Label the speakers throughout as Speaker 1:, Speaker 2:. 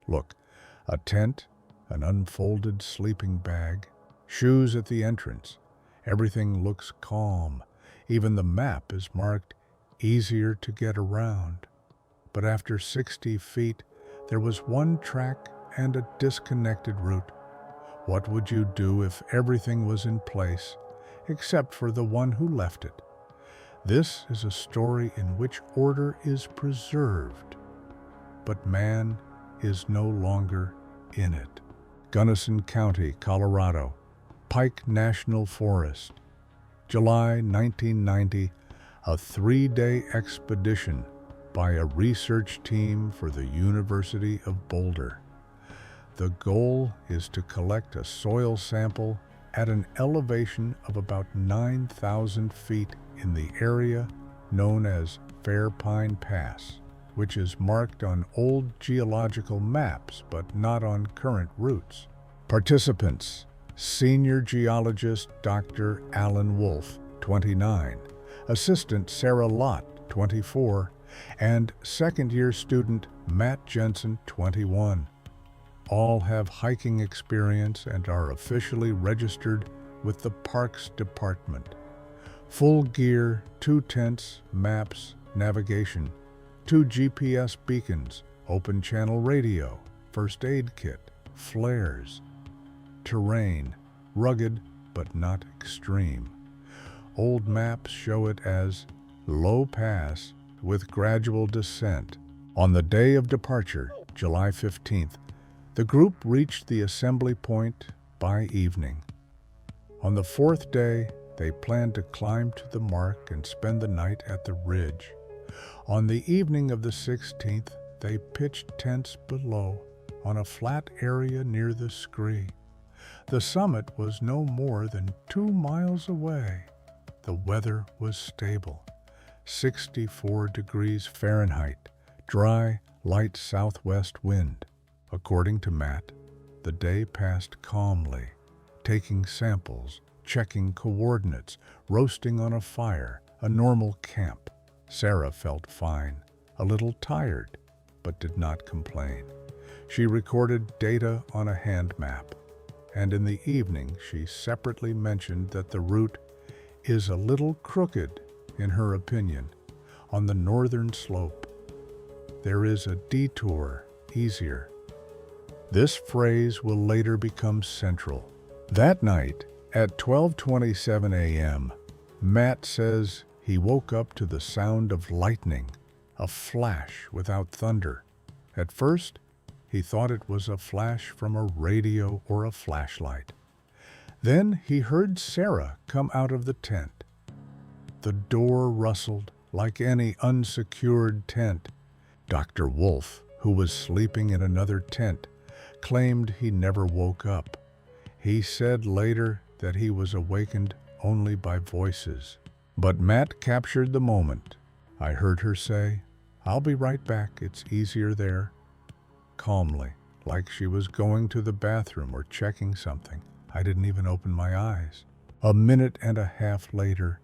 Speaker 1: Look, a tent, an unfolded sleeping bag, shoes at the entrance. Everything looks calm. Even the map is marked easier to get around. But after 60 feet, there was one track and a disconnected route. What would you do if everything was in place, except for the one who left it? This is a story in which order is preserved, but man is no longer in it. Gunnison County, Colorado, Pike National Forest, July 1990, a 3-day expedition by a research team for the University of Boulder. The goal is to collect a soil sample at an elevation of about 9,000 feet in the area known as Fair Pine Pass, which is marked on old geological maps but not on current routes. Participants: Senior Geologist Dr. Alan Wolf, 29, Assistant Sarah Lott, 24, and second-year student Matt Jensen, 21. All have hiking experience and are officially registered with the Parks Department. Full gear, 2 tents, maps, navigation, 2 GPS beacons, open channel radio, first aid kit, flares. Terrain: rugged but not extreme. Old maps show it as low pass with gradual descent. On the day of departure, July 15th, the group reached the assembly point by evening. On the 4th day, they planned to climb to the mark and spend the night at the ridge. On the evening of the 16th, they pitched tents below on a flat area near the scree. The summit was no more than 2 miles away. The weather was stable, 64 degrees Fahrenheit, dry, light southwest wind. According to Matt, the day passed calmly, taking samples, checking coordinates, roasting on a fire, a normal camp. Sarah felt fine, a little tired, but did not complain. She recorded data on a hand map, and in the evening she separately mentioned that the route is a little crooked, in her opinion, on the northern slope. There is a detour easier. This phrase will later become central. That night, at 12:27 a.m., Matt says he woke up to the sound of lightning, a flash without thunder. At first, he thought it was a flash from a radio or a flashlight. Then he heard Sarah come out of the tent. The door rustled like any unsecured tent. Dr. Wolf, who was sleeping in another tent, claimed he never woke up. He said later that he was awakened only by voices. But Matt captured the moment. I heard her say, "I'll be right back, it's easier there," calmly, like she was going to the bathroom or checking something. I didn't even open my eyes. A minute and a half later,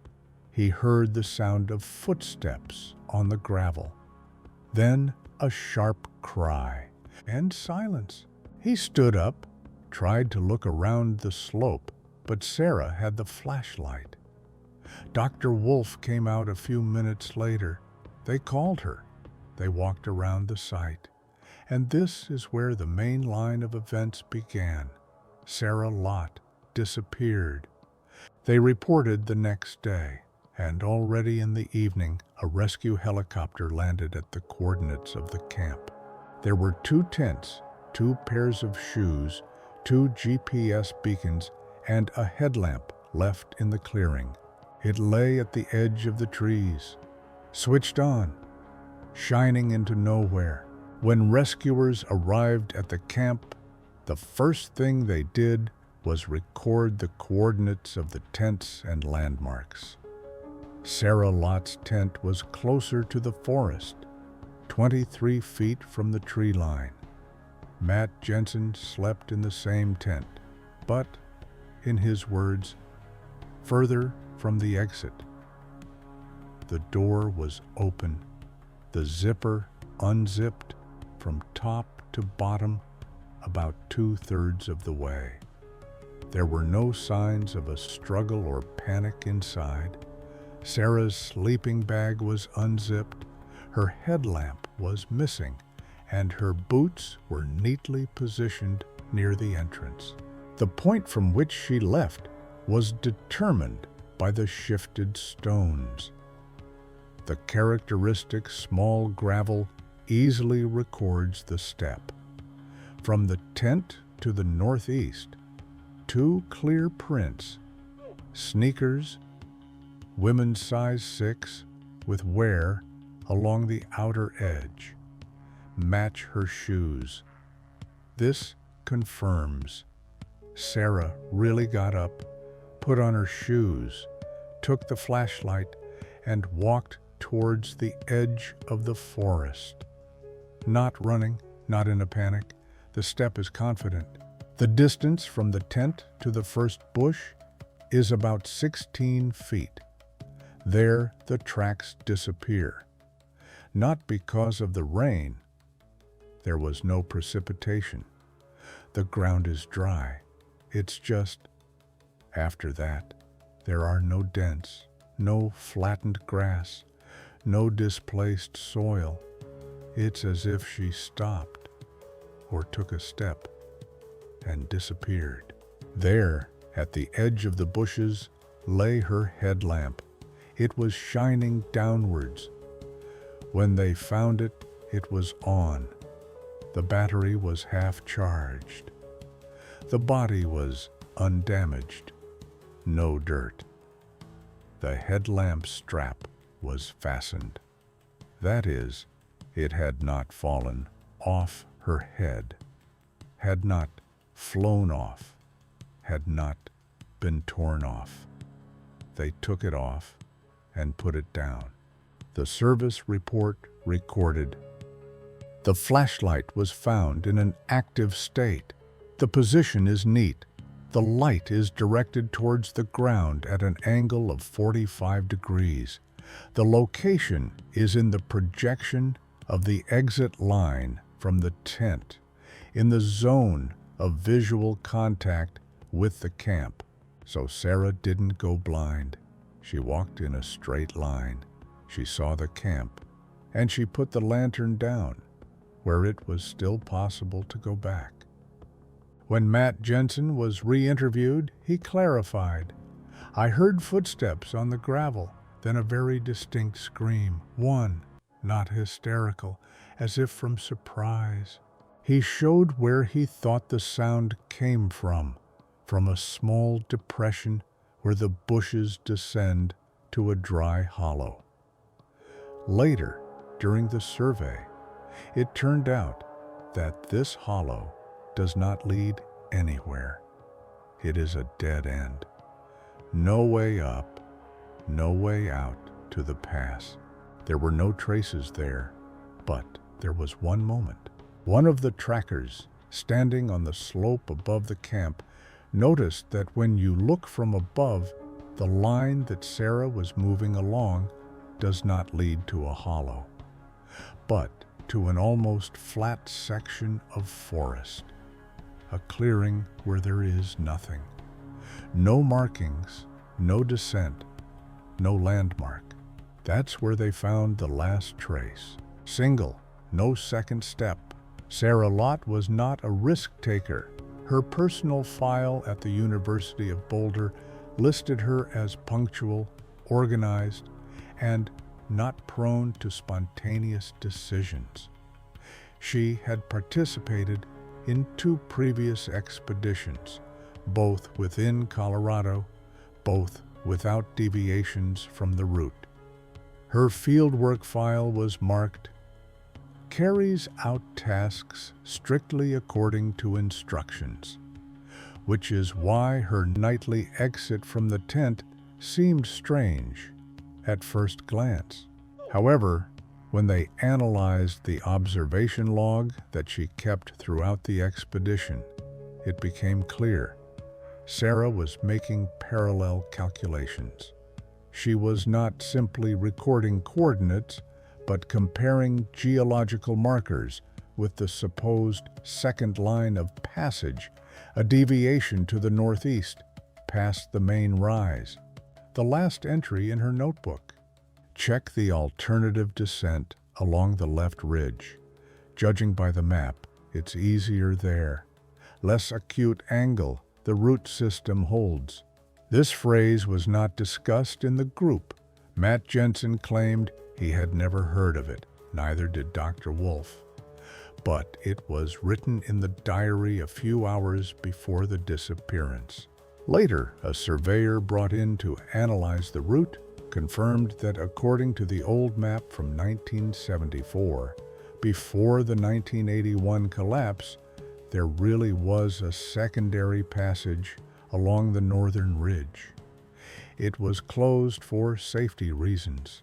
Speaker 1: he heard the sound of footsteps on the gravel. Then a sharp cry and silence. He stood up, tried to look around the slope, but Sarah had the flashlight. Dr. Wolf came out a few minutes later. They called her. They walked around the site. And this is where the main line of events began. Sarah Lott disappeared. They reported the next day, and already in the evening, a rescue helicopter landed at the coordinates of the camp. There were 2 tents, 2 pairs of shoes, 2 GPS beacons, and a headlamp left in the clearing. It lay at the edge of the trees, switched on, shining into nowhere. When rescuers arrived at the camp, the first thing they did was record the coordinates of the tents and landmarks. Sarah Lott's tent was closer to the forest, 23 feet from the tree line. Matt Jensen slept in the same tent, but, in his words, further from the exit. The door was open, the zipper unzipped from top to bottom about 2/3 of the way. There were no signs of a struggle or panic inside. Sarah's sleeping bag was unzipped, her headlamp was missing, and her boots were neatly positioned near the entrance. The point from which she left was determined by the shifted stones. The characteristic small gravel easily records the step. From the tent to the northeast, 2 clear prints, sneakers, women's size 6, with wear along the outer edge, match her shoes. This confirms Sarah really got up, put on her shoes, took the flashlight, and walked towards the edge of the forest. Not running, not in a panic, the step is confident. The distance from the tent to the first bush is about 16 feet. There the tracks disappear. Not because of the rain. There was no precipitation. The ground is dry. It's just, after that, there are no dents, no flattened grass, no displaced soil. It's as if she stopped or took a step and disappeared. There, at the edge of the bushes, lay her headlamp. It was shining downwards. When they found it, it was on. The battery was half charged. The body was undamaged. No dirt. The headlamp strap was fastened. That is, it had not fallen off her head, had not flown off, had not been torn off. They took it off and put it down. The service report recorded, "The flashlight was found in an active state. The position is neat. The light is directed towards the ground at an angle of 45 degrees. The location is in the projection of the exit line from the tent, in the zone of visual contact with the camp." So Sarah didn't go blind. She walked in a straight line. She saw the camp, and she put the lantern down, where it was still possible to go back. When Matt Jensen was re-interviewed, he clarified, "I heard footsteps on the gravel, then a very distinct scream. One, not hysterical, as if from surprise." He showed where he thought the sound came from a small depression where the bushes descend to a dry hollow. Later, during the survey, it turned out that this hollow does not lead anywhere. It is a dead end. No way up, no way out to the pass. There were no traces there, but there was one moment. One of the trackers, standing on the slope above the camp, noticed that when you look from above, the line that Sarah was moving along does not lead to a hollow, but to an almost flat section of forest, a clearing where there is nothing. No markings, no descent, no landmark. That's where they found the last trace. Single, no second step. Sarah Lott was not a risk-taker. Her personal file at the University of Boulder listed her as punctual, organized, and not prone to spontaneous decisions. She had participated in 2 previous expeditions, both within Colorado, both without deviations from the route. Her fieldwork file was marked, "Carries out tasks strictly according to instructions," which is why her nightly exit from the tent seemed strange at first glance. However, when they analyzed the observation log that she kept throughout the expedition, it became clear Sarah was making parallel calculations. She was not simply recording coordinates, but comparing geological markers with the supposed second line of passage, a deviation to the northeast, past the main rise. The last entry in her notebook. Check the alternative descent along the left ridge. Judging by the map, it's easier there. Less acute angle, the root system holds. This phrase was not discussed in the group. Matt Jensen claimed he had never heard of it, neither did Dr. Wolf. But it was written in the diary a few hours before the disappearance. Later, a surveyor brought in to analyze the route confirmed that according to the old map from 1974, before the 1981 collapse, there really was a secondary passage along the northern ridge. It was closed for safety reasons.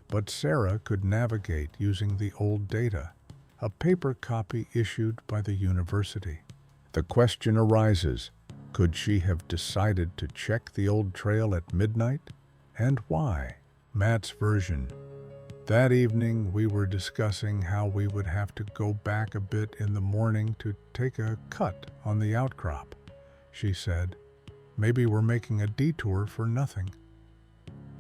Speaker 1: But Sarah could navigate using the old data, a paper copy issued by the university. The question arises, could she have decided to check the old trail at midnight? And why? Matt's version. That evening, we were discussing how we would have to go back a bit in the morning to take a cut on the outcrop. She said, maybe we're making a detour for nothing.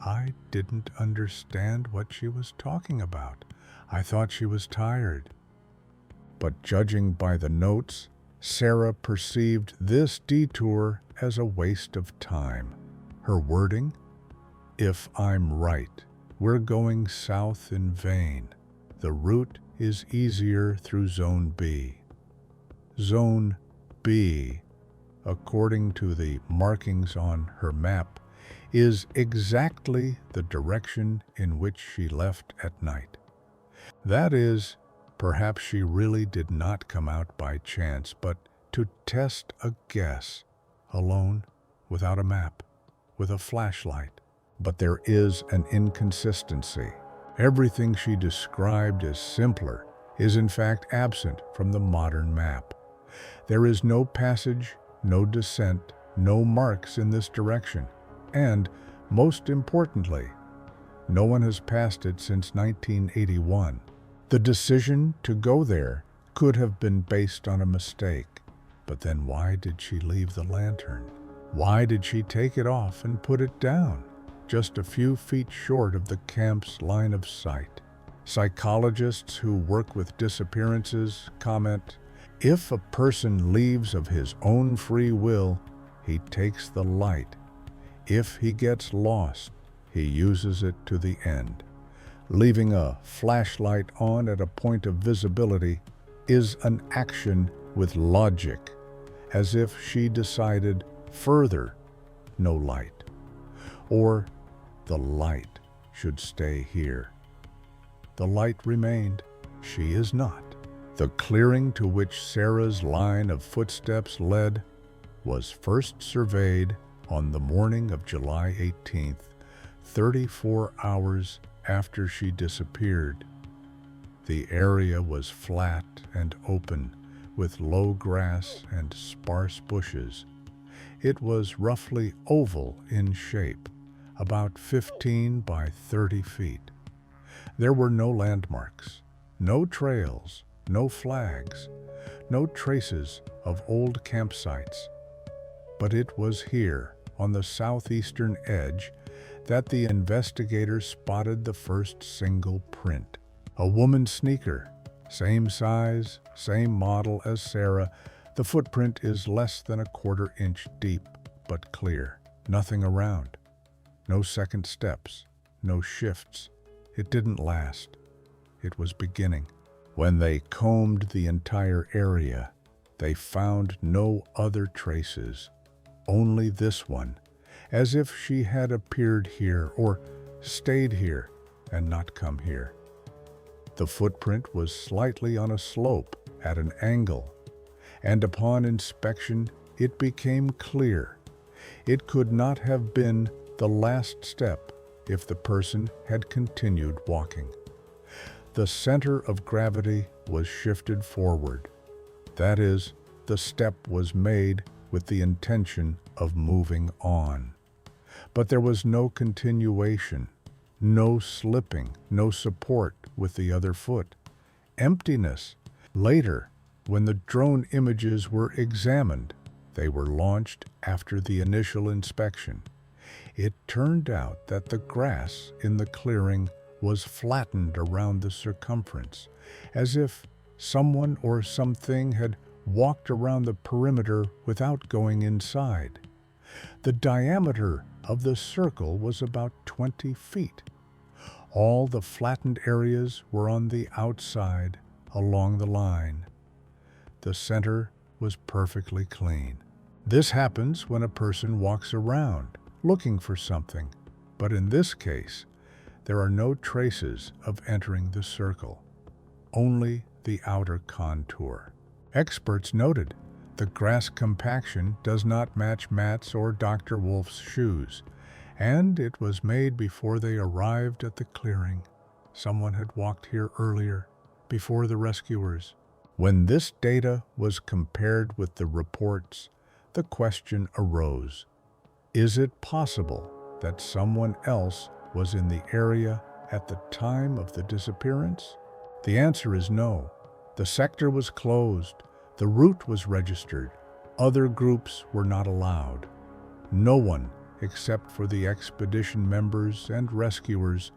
Speaker 1: I didn't understand what she was talking about. I thought she was tired. But judging by the notes, Sarah perceived this detour as a waste of time. Her wording? If I'm right, we're going south in vain. The route is easier through Zone B. Zone B, according to the markings on her map, is exactly the direction in which she left at night. That is, perhaps she really did not come out by chance, but to test a guess, alone, without a map, with a flashlight. But there is an inconsistency. Everything she described as simpler is in fact absent from the modern map. There is no passage, no descent, no marks in this direction, and, most importantly, no one has passed it since 1981. The decision to go there could have been based on a mistake. But then why did she leave the lantern? Why did she take it off and put it down, just a few feet short of the camp's line of sight? Psychologists who work with disappearances comment, if a person leaves of his own free will, he takes the light. If he gets lost, he uses it to the end. Leaving a flashlight on at a point of visibility is an action with logic, as if she decided further, no light, or the light should stay here. The light remained, she is not. The clearing to which Sarah's line of footsteps led was first surveyed on the morning of July 18th, 34 hours after she disappeared. The area was flat and open, with low grass and sparse bushes. It was roughly oval in shape, about 15 by 30 feet. There were no landmarks, no trails, no flags, no traces of old campsites. But it was here, on the southeastern edge, that the investigators spotted the first single print. A woman's sneaker, same size, same model as Sarah. The footprint is less than a quarter-inch deep, but clear. Nothing around. No second steps, no shifts. It didn't last. It was beginning. When they combed the entire area, they found no other traces, only this one, as if she had appeared here or stayed here and not come here. The footprint was slightly on a slope at an angle, and upon inspection it became clear. It could not have been the last step if the person had continued walking. The center of gravity was shifted forward. That is, the step was made with the intention of moving on. But there was no continuation, no slipping, no support with the other foot. Emptiness, Later, when the drone images were examined, they were launched after the initial inspection. It turned out that the grass in the clearing was flattened around the circumference, as if someone or something had walked around the perimeter without going inside. The diameter of the circle was about 20 feet. All the flattened areas were on the outside along the line. The center was perfectly clean. This happens when a person walks around looking for something, but in this case, there are no traces of entering the circle, only the outer contour. Experts noted the grass compaction does not match Matt's or Dr. Wolf's shoes, and it was made before they arrived at the clearing. Someone had walked here earlier, before the rescuers. When this data was compared with the reports, the question arose: is it possible that someone else was in the area at the time of the disappearance? The answer is no. The sector was closed. The route was registered. Other groups were not allowed. No one, except for the expedition members and rescuers,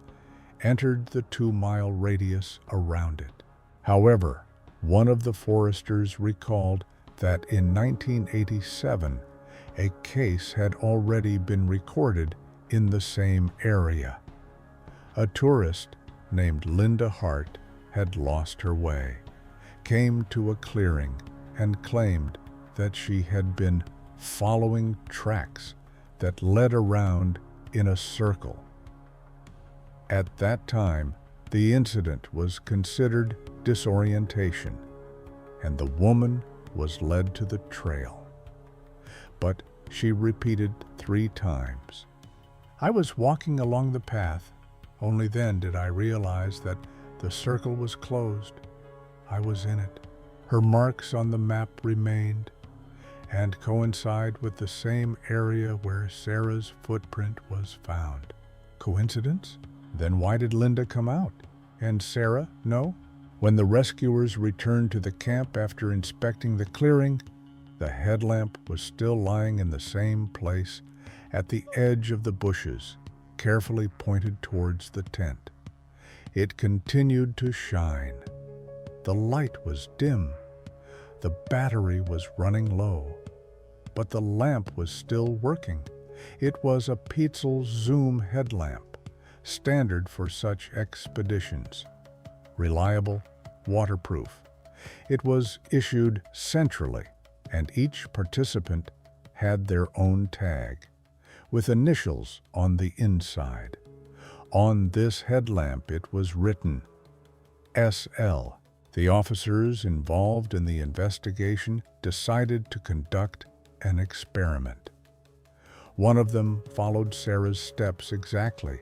Speaker 1: entered the 2-mile radius around it. However, one of the foresters recalled that in 1987, a case had already been recorded in the same area. A tourist named Linda Hart had lost her way, came to a clearing, and claimed that she had been following tracks that led around in a circle. At that time, the incident was considered disorientation, and the woman was led to the trail. But she repeated 3 times, "I was walking along the path. Only then did I realize that the circle was closed. I was in it." Her marks on the map remained and coincide with the same area where Sarah's footprint was found. Coincidence? Then why did Linda come out and Sarah no? When the rescuers returned to the camp after inspecting the clearing, the headlamp was still lying in the same place at the edge of the bushes, carefully pointed towards the tent. It continued to shine. The light was dim. The battery was running low, but the lamp was still working. It was a Petzl zoom headlamp, standard for such expeditions. Reliable, waterproof. It was issued centrally, and each participant had their own tag, with initials on the inside. On this headlamp it was written SL. The officers involved in the investigation decided to conduct an experiment. One of them followed Sarah's steps exactly.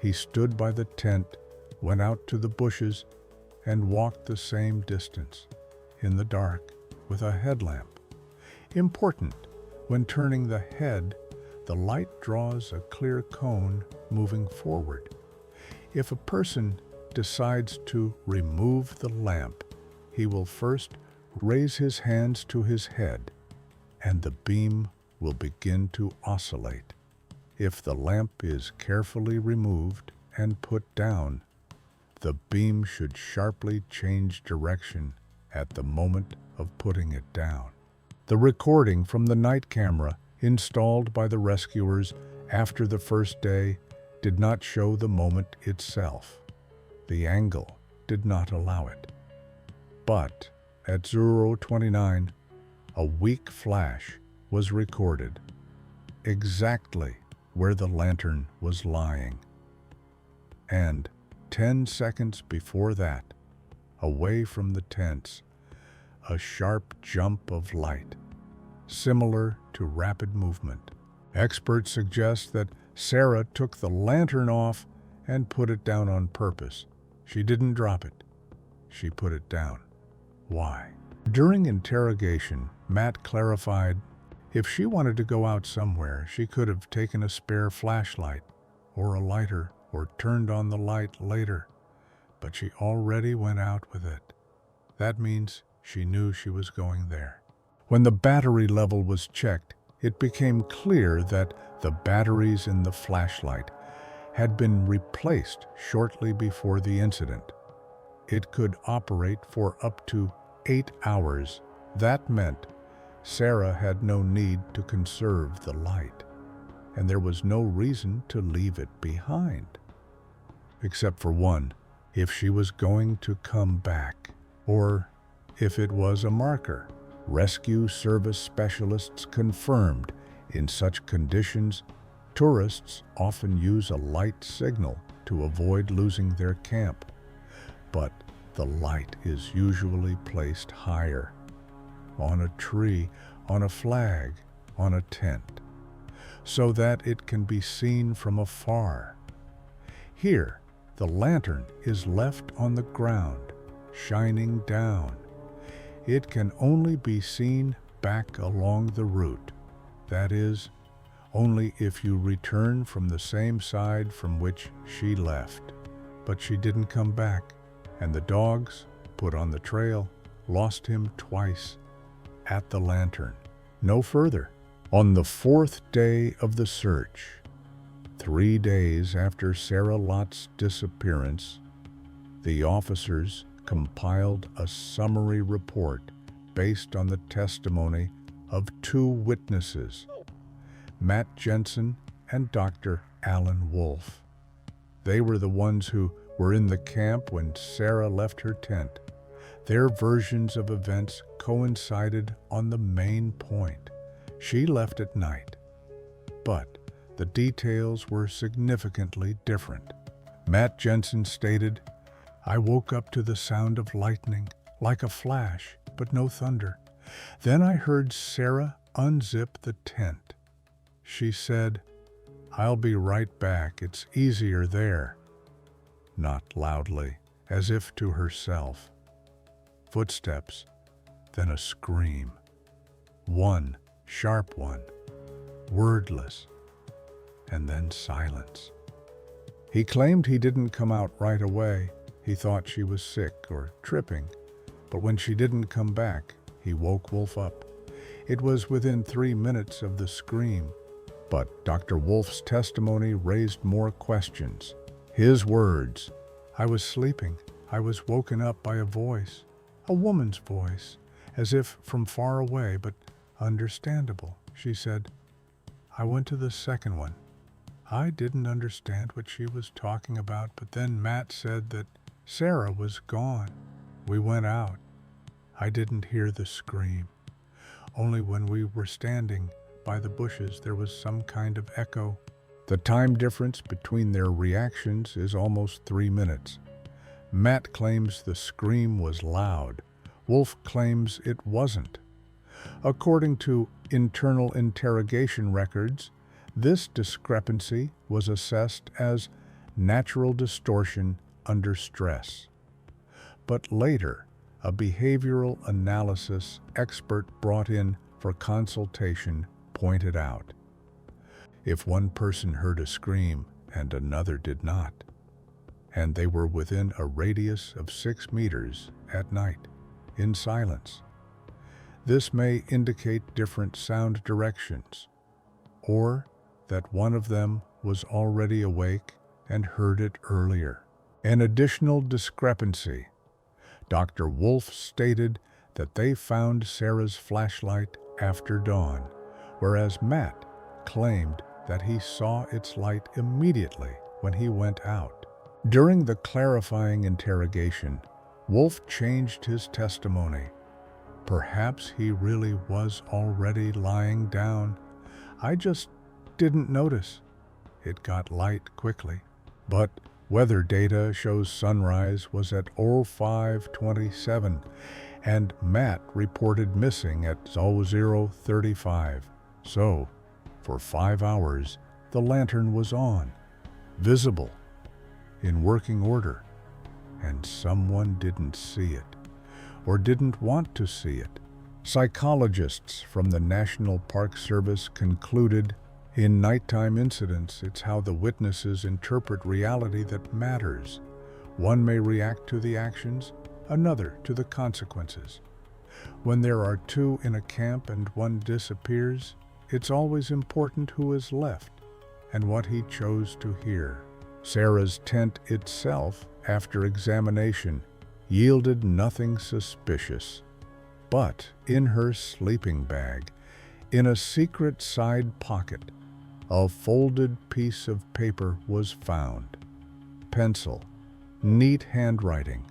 Speaker 1: He stood by the tent, went out to the bushes, and walked the same distance, in the dark, with a headlamp. Important, when turning the head, the light draws a clear cone moving forward. If a person decides to remove the lamp, he will first raise his hands to his head, and the beam will begin to oscillate. If the lamp is carefully removed and put down, the beam should sharply change direction at the moment of putting it down. The recording from the night camera installed by the rescuers after the first day did not show the moment itself. The angle did not allow it. But at 0:29, a weak flash was recorded, exactly where the lantern was lying. And 10 seconds before that, away from the tents, a sharp jump of light, similar to rapid movement. Experts suggest that Sarah took the lantern off and put it down on purpose. She didn't drop it. She put it down. Why? During interrogation, Matt clarified, if she wanted to go out somewhere, she could have taken a spare flashlight or a lighter or turned on the light later, but she already went out with it. That means she knew she was going there. When the battery level was checked, it became clear that the batteries in the flashlight had been replaced shortly before the incident. It could operate for up to 8 hours. That meant Sarah had no need to conserve the light, and there was no reason to leave it behind. Except for one, if she was going to come back, or if it was a marker. Rescue service specialists confirmed in such conditions, tourists often use a light signal to avoid losing their camp, but the light is usually placed higher, on a tree, on a flag, on a tent, so that it can be seen from afar. Here, the lantern is left on the ground, shining down. It can only be seen back along the route. That is, only if you return from the same side from which she left. But she didn't come back, and the dogs, put on the trail, lost him twice at the lantern. No further. On the 4th day of the search, 3 days after Sarah Lott's disappearance, the officers compiled a summary report based on the testimony of 2 witnesses, Matt Jensen and Dr. Alan Wolf. They were the ones who were in the camp when Sarah left her tent. Their versions of events coincided on the main point. She left at night, but the details were significantly different. Matt Jensen stated, "I woke up to the sound of lightning, like a flash, but no thunder. Then I heard Sarah unzip the tent. She said, 'I'll be right back, it's easier there.' Not loudly, as if to herself. Footsteps, then a scream. One sharp one, wordless, and then silence. He claimed he didn't come out right away. He thought she was sick or tripping, but when she didn't come back, he woke Wolf up. It was within 3 minutes of the scream, but Dr. Wolf's testimony raised more questions. His words, "I was sleeping. I was woken up by a voice, a woman's voice, as if from far away, but understandable," she said. "I went to the second one. I didn't understand what she was talking about, but then Matt said that Sarah was gone. We went out. I didn't hear the scream. Only when we were standing by the bushes there was some kind of echo." The time difference between their reactions is almost 3 minutes. Matt claims the scream was loud. Wolf claims it wasn't. According to internal interrogation records, this discrepancy was assessed as natural distortion under stress. But later, a behavioral analysis expert brought in for consultation pointed out, if one person heard a scream and another did not, and they were within a radius of 6 meters at night, in silence, this may indicate different sound directions, or that one of them was already awake and heard it earlier. An additional discrepancy. Dr. Wolf stated that they found Sarah's flashlight after dawn, whereas Matt claimed that he saw its light immediately when he went out. During the clarifying interrogation, Wolf changed his testimony. "Perhaps he really was already lying down. I just didn't notice. It got light quickly." But weather data shows sunrise was at 05:27, and Matt reported missing at 00:35. So, for 5 hours, the lantern was on, visible, in working order, and someone didn't see it, or didn't want to see it. Psychologists from the National Park Service concluded, in nighttime incidents, it's how the witnesses interpret reality that matters. One may react to the actions, another to the consequences. When there are two in a camp and one disappears, it's always important who is left and what he chose to hear. Sarah's tent itself, after examination, yielded nothing suspicious. But in her sleeping bag, in a secret side pocket, a folded piece of paper was found. Pencil, neat handwriting.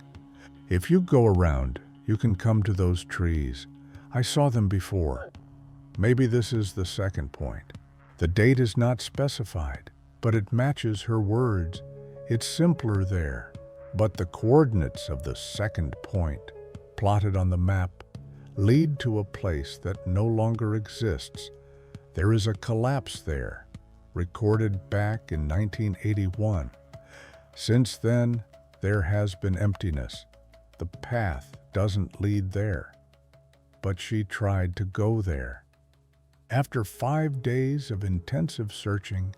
Speaker 1: If you go around, you can come to those trees. I saw them before. Maybe this is the second point. The date is not specified, but it matches her words. It's simpler there. But the coordinates of the second point, plotted on the map, lead to a place that no longer exists. There is a collapse there, recorded back in 1981. Since then, there has been emptiness. The path doesn't lead there. But she tried to go there. After 5 days of intensive searching,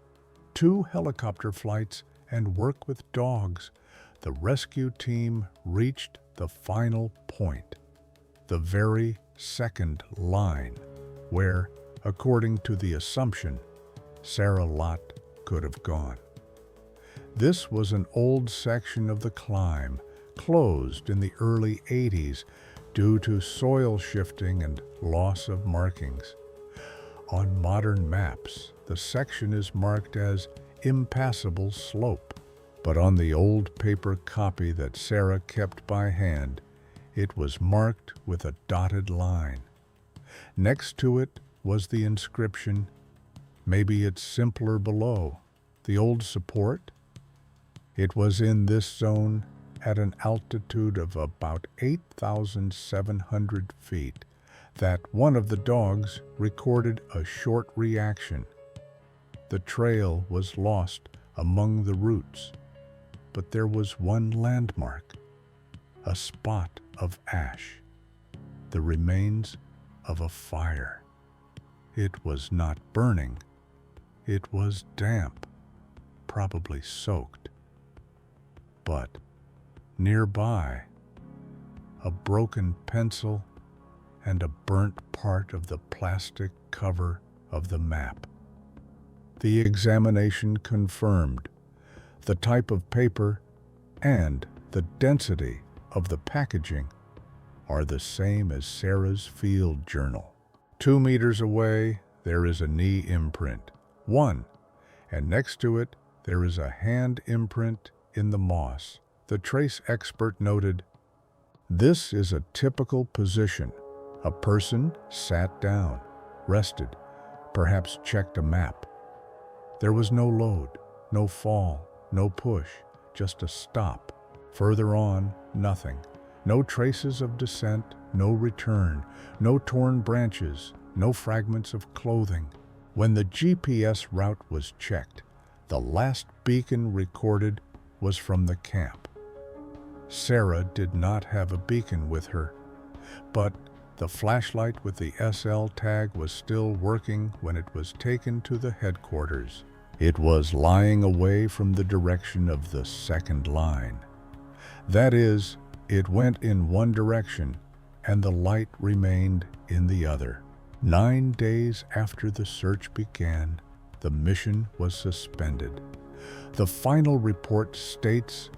Speaker 1: 2 helicopter flights, and work with dogs, the rescue team reached the final point, the very second line, where, according to the assumption, Sarah Lott could have gone. This was an old section of the climb, closed in the early 80s due to soil shifting and loss of markings. On modern maps, the section is marked as impassable slope, but on the old paper copy that Sarah kept by hand, it was marked with a dotted line. Next to it was the inscription, maybe it's simpler below, the old support. It was in this zone at an altitude of about 8,700 feet that one of the dogs recorded a short reaction. The trail was lost among the roots, but there was one landmark, a spot of ash, the remains of a fire. It was not burning, it was damp, probably soaked. But nearby, a broken pencil and a burnt part of the plastic cover of the map. The examination confirmed the type of paper and the density of the packaging are the same as Sarah's field journal. 2 meters away, there is a knee imprint, one, and next to it, there is a hand imprint in the moss. The trace expert noted, "This is a typical position. A person sat down, rested, perhaps checked a map. There was no load, no fall, no push, just a stop. Further on, nothing. No traces of descent, no return, no torn branches, no fragments of clothing. When the GPS route was checked, the last beacon recorded was from the camp. Sarah did not have a beacon with her, but the flashlight with the SL tag was still working when it was taken to the headquarters. It was lying away from the direction of the second line. That is, it went in one direction and the light remained in the other. 9 days after the search began, the mission was suspended. The final report states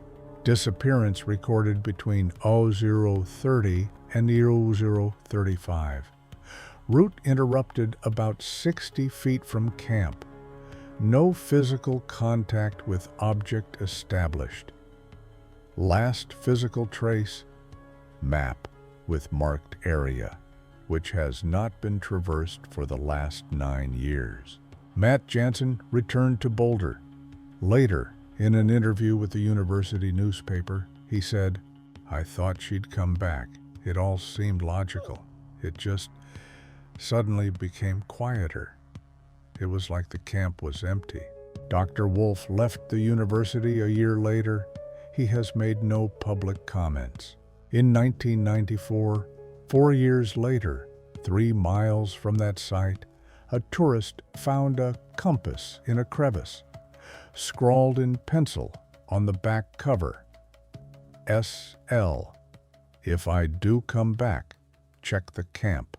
Speaker 1: disappearance recorded between 0030 and 0035. Route interrupted about 60 feet from camp. No physical contact with object established. Last physical trace, map with marked area, which has not been traversed for the last 9 years. Matt Jansen returned to Boulder. Later, in an interview with the university newspaper, he said, "I thought she'd come back. It all seemed logical. It just suddenly became quieter. It was like the camp was empty." Dr. Wolf left the university a year later. He has made no public comments. In 1994, 4 years later, 3 miles from that site, a tourist found a compass in a crevice, scrawled in pencil on the back cover, SL, If I do come back, check the camp.